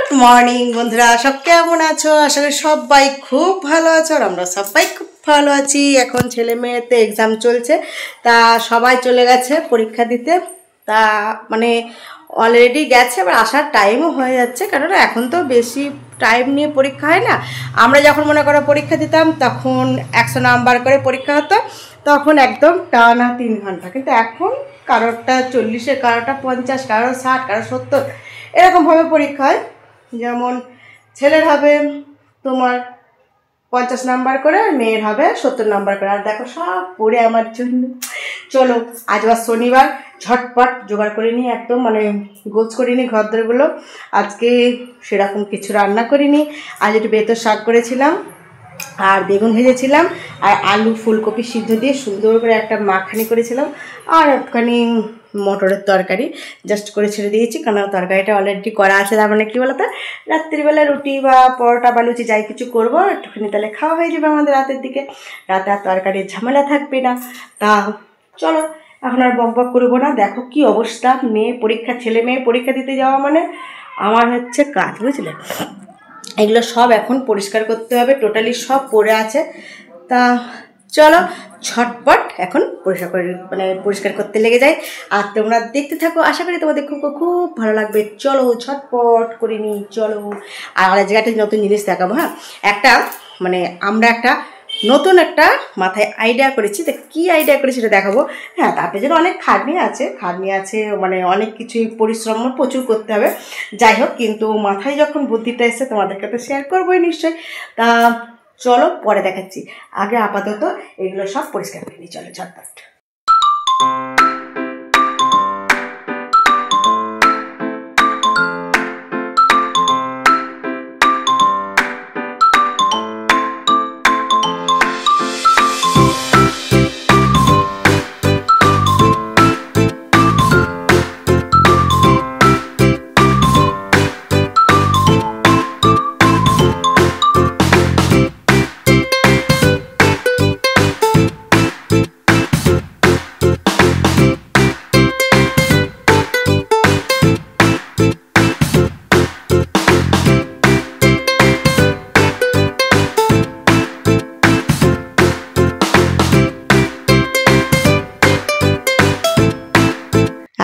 Good morning বন্ধুরা, সব কেমন আছো? আশা করি সবাই খুব ভালো আছো আর আমরা সবাই খুব ভালো আছি। এখন ছেলে মেয়েতে এক্সাম চলছে, তা সবাই চলে গেছে পরীক্ষা দিতে। তা মানে অলরেডি গেছে, আবার আসার টাইমও হয়ে যাচ্ছে, কারণ এখন তো বেশি টাইম নিয়ে পরীক্ষা হয় না। আমরা যখন মনে করো পরীক্ষা দিতাম তখন 100 নাম্বার করে পরীক্ষা হতো, তখন একদম টানা 3 ঘন্টা। কিন্তু এখন কারোরটা 40, কারোরটা 50, কারোর 60, কারোর 70 এরকমভাবে পরীক্ষা হয়। যেমন ছেলের হবে তোমার 50 নাম্বার করে, আর মেয়ের হবে 70 নাম্বার করে। আর দেখো সব পড়ে আমার জন্য। চলো আজ আবার শনিবার, ঝটপট জোগাড় করে নিই, একদম মানে গোছ করে নিই ঘরদোরগুলো। আজকে সেরকম কিছু রান্না করিনি। আজ একটু বেতর শাক করেছিলাম আর বেগুন ভেজেছিলাম, আর আলু ফুলকপি সিদ্ধ দিয়ে সুন্দর করে একটা মাখানি করেছিলাম, আর একটুখানি মটরের তরকারি জাস্ট করে ছেড়ে দিয়েছি, কারণ তরকারিটা অলরেডি করা আছে। তার মানে কী বলো তো, রাত্রিবেলা রুটি বা পরোটা বা লুচি যাই কিছু করবো একটুখানি, তাহলে খাওয়া হয়ে যাবে আমাদের রাতের দিকে। রাতে আর তরকারির ঝামেলা থাকবে না। তা চলো এখন আর বক বক করবো না। দেখো কি অবস্থা, মেয়ে পরীক্ষা, ছেলে মেয়ে পরীক্ষা দিতে যাওয়া মানে আমার হচ্ছে কাজ, বুঝলে। এগুলো সব এখন পরিষ্কার করতে হবে, টোটালি সব পড়ে আছে। তা চলো ঝটপট এখন পরিষ্কার করতে লেগে যাই, আর তোমরা দেখতে থাকো। আশা করি তোমাদের খুব খুব ভালো লাগবে। চলো ঝটপট করে নিই, চলো। আর আরেক জায়গাটা নতুন জিনিস দেখাবো। হ্যাঁ, আমরা একটা নতুন একটা মাথায় আইডিয়া করেছি। তা কী আইডিয়া করেছি সেটা দেখাবো। হ্যাঁ, তার পেছনে অনেক খাটনি আছে, মানে অনেক কিছুই পরিশ্রম প্রচুর করতে হবে। যাই হোক, কিন্তু মাথায় যখন বুদ্ধিটা এসছে তোমাদেরকে তো শেয়ার করবোই নিশ্চয়ই। তা চলো পরে দেখাচ্ছি, আগে আপাতত এগুলো সব পরিষ্কার করে নিই। চলো ঝটপট।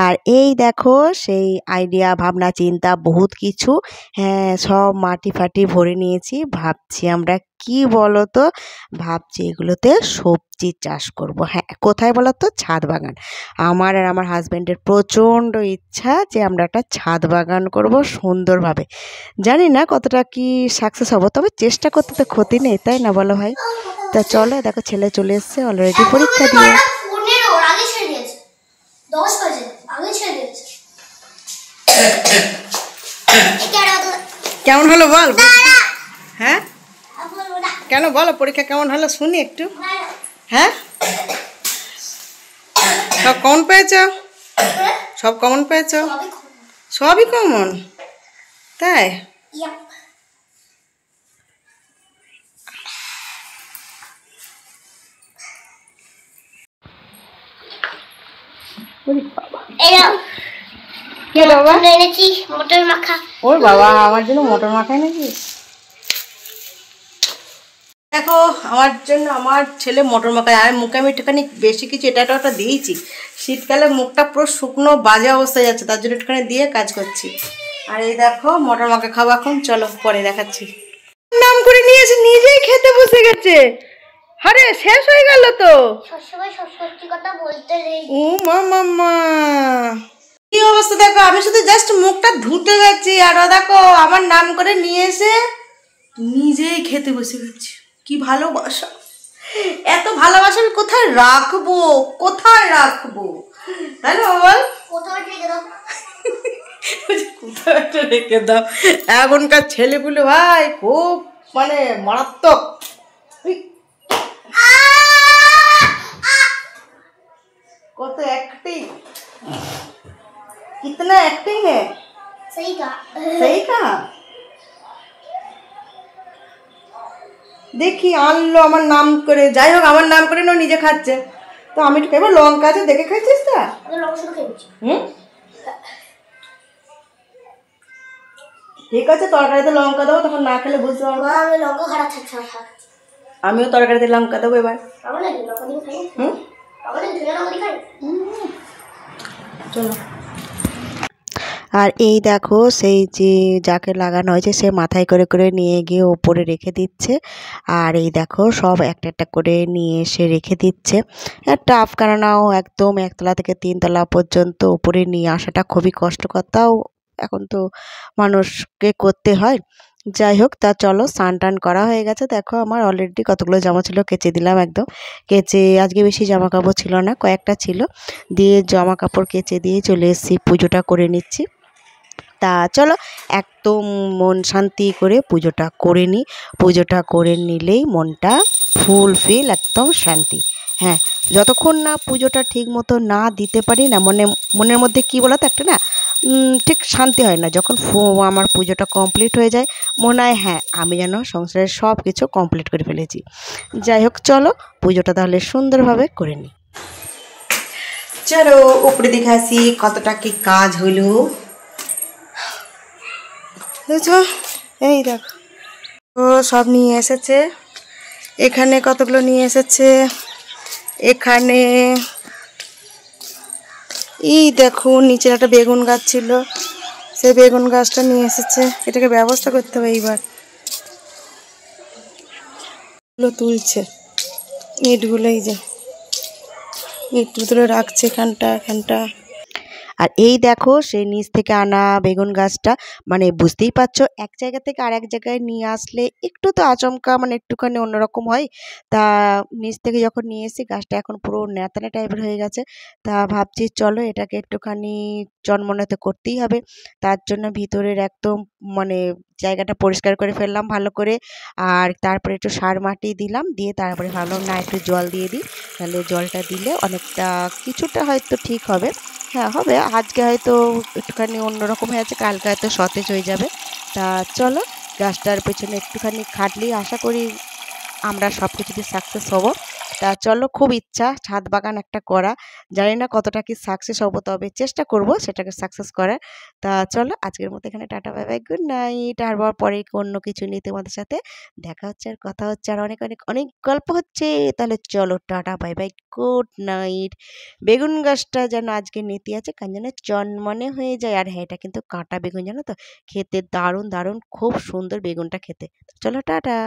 আর এই দেখো সেই আইডিয়া, ভাবনা চিন্তা বহুত কিছু। হ্যাঁ, সব মাটি ফাটি ভরে নিয়েছি। ভাবছি আমরা কি বলো তো, ভাবছি এগুলোতে সবজি চাষ করব। হ্যাঁ, কোথায় বলো তো, ছাদ বাগান। আমার আর আমার হাজব্যান্ডের প্রচণ্ড ইচ্ছা যে আমরা একটা ছাদ বাগান করব সুন্দরভাবে। জানি না কতটা কি সাকসেস হবো, তবে চেষ্টা করতে তো ক্ষতি নেই, তাই না বলো ভাই? তা চলো, দেখো ছেলে চলে এসছে অলরেডি পরীক্ষা দিয়ে। কেমন হলো বল? হ্যাঁ, কেন বলো, পরীক্ষা কেমন হলো শুনি একটু। হ্যাঁ, সব কমন পেয়েছ? সব কমন পেয়েছ? সবই কমন, তাই? ওর বাবা, আমার জন্য মটর মাখাই নাকি? দেখো আমার জন্য আমার ছেলে মটর মাখায়, আর মুখে আমি একটুখানি বেশি কিছু এটা ওটা দিয়েছি। শীতকালে মুখটা পুরো শুকনো বাজে অবস্থায় যাচ্ছে, তার জন্য একটুখানি দিয়ে কাজ করছি। আর এই দেখো মটর মাখা খাবো এখন, চলো পরে দেখাচ্ছি। নাম করে নিয়েছে, নিজেই খেতে বসে গেছে। আরে শেষ হয়ে গেল তো। ও মামা, কি অবস্থা দেখো, আমি শুধু জাস্ট মুখটা ধুতে গেছি, আর ও দেখো আমার নাম করে নিয়ে এসে নিজেই খেতে বসে গেছে। কি ভালোবাসা, এত ভালোবাসা আমি কোথায় রাখবো, তাই না বল? কোথায় রেখে দাও। এখনকার ছেলেগুলো ভাই খুব মানে মারাত্মক। কত एक्टिंग, कितना एक्टिंग है। सही कहा। দেখি আনলো আমার নাম করে, যাই হোক আমার নাম করে নো নিজে খাচ্ছে। তো আমি একটু খাইবো, লঙ্কা আছে দেখে খাইছিস তা? ঠিক আছে, তরকারিতে লঙ্কা দেবো, তখন না খেলে বুঝতে পারবো। আমি লঙ্কা খারাপ থাকছে। আমিও তরকারিতে লঙ্কা দেবো এবার। হুম, চলো। আর এই দেখো সেই যে যাকে লাগানো হয়েছে সে মাথায় করে করে নিয়ে গিয়ে ওপরে রেখে দিচ্ছে। আর এই দেখো সব একটা একটা করে নিয়ে এসে রেখে দিচ্ছে। টাফ, কেননাও একদম একতলা থেকে 3 তলা পর্যন্ত উপরে নিয়ে আসাটা খুবই কষ্টকর, তাও এখন তো মানুষকে করতে হয়। যাই হোক, তা চলো, স্নান টান করা হয়ে গেছে। দেখো আমার অলরেডি কতগুলো জামা ছিল কেচে দিলাম একদম। কেচে আজকে বেশি জামা কাপড় ছিল না, কয়েকটা ছিল, দিয়ে জামা কাপড় কেচে দিয়ে চলে এসেছি, পুজোটা করে নিচ্ছি। তা চলো একদম মন শান্তি করে পুজোটা করে নিই। পুজোটা করে নিলেই মনটা ফুলফিল, একদম শান্তি। হ্যাঁ, যতক্ষণ না পুজোটা ঠিক মতো না দিতে পারি না, মনের মধ্যে কী বলো তো একটা না, ঠিক শান্তি হয় না। যখন আমার পুজোটা কমপ্লিট হয়ে যায় মনে হয় হ্যাঁ আমি যেন সংসারের সব কিছু কমপ্লিট করে ফেলেছি। যাই হোক, চলো পুজোটা তাহলে সুন্দরভাবে করে নিই। চলো উপরে দেখে আসি কতটা কি কাজ হলো। বুঝছো, এই দেখো ও সব নিয়ে এসেছে। এখানে কতগুলো নিয়ে এসেছে, এখানে এই দেখো নিচের একটা বেগুন গাছ ছিল, সেই বেগুন গাছটা নিয়ে এসেছে। এটাকে ব্যবস্থা করতে হবে এইবার। তুলছে ইটগুলো, এই যে ইটগুলো রাখছে এখানটা এখানটা। আর এই দেখো সেই নিচ থেকে আনা বেগুন গাছটা, মানে বুঝতেই পারছো এক জায়গা থেকে আর এক জায়গায় নিয়ে আসলে একটু তো আচমকা, মানে একটুখানি অন্যরকম হয়। তা নিচ থেকে যখন নিয়ে এসেছি গাছটা এখন পুরো ন্যাতানে টাইপের হয়ে গেছে। তা ভাবছি চলো এটাকে একটুখানি চনমনে করতেই হবে। তার জন্য ভিতরের একদম মানে জায়গাটা পরিষ্কার করে ফেললাম ভালো করে। আর তারপরে একটু সার মাটি দিলাম, দিয়ে তারপরে ভাবলাম না একটু জল দিয়ে দিই, তাহলে জলটা দিলে অনেকটা কিছুটা হয়তো ঠিক হবে। হ্যাঁ হবে, আজকে হয়তো একটুখানি অন্যরকম হয়ে আছে, কালকে হয়তো সতেজ হয়ে যাবে। তা চলো গাছটার পেছনে একটুখানি খাটলেই আশা করি আমরা সব কিছুতে সাকসেস হব। তা চলো, খুব ইচ্ছা ছাদ বাগান একটা করা, জানি না কতটা কি সাকসেস হবো, তবে চেষ্টা করব সেটাকে সাকসেস করার। তা চলো আজকের মতো এখানে tata bye bye, good night. আর পরে অন্য কিছু নিয়ে তোমাদের সাথে দেখা হচ্ছে, আর কথা হচ্ছে, আর অনেক অনেক অনেক গল্প হচ্ছে। তাহলে চলো tata bye bye, good night. বেগুন গাছটা যেন আজকে নীতি আছে, কারণ যেন চনমনে হয়ে যায়। আর হ্যাঁ, এটা কিন্তু কাঁটা বেগুন, জানো তো, খেতে দারুণ দারুণ, খুব সুন্দর বেগুনটা খেতে। চলো টাটা।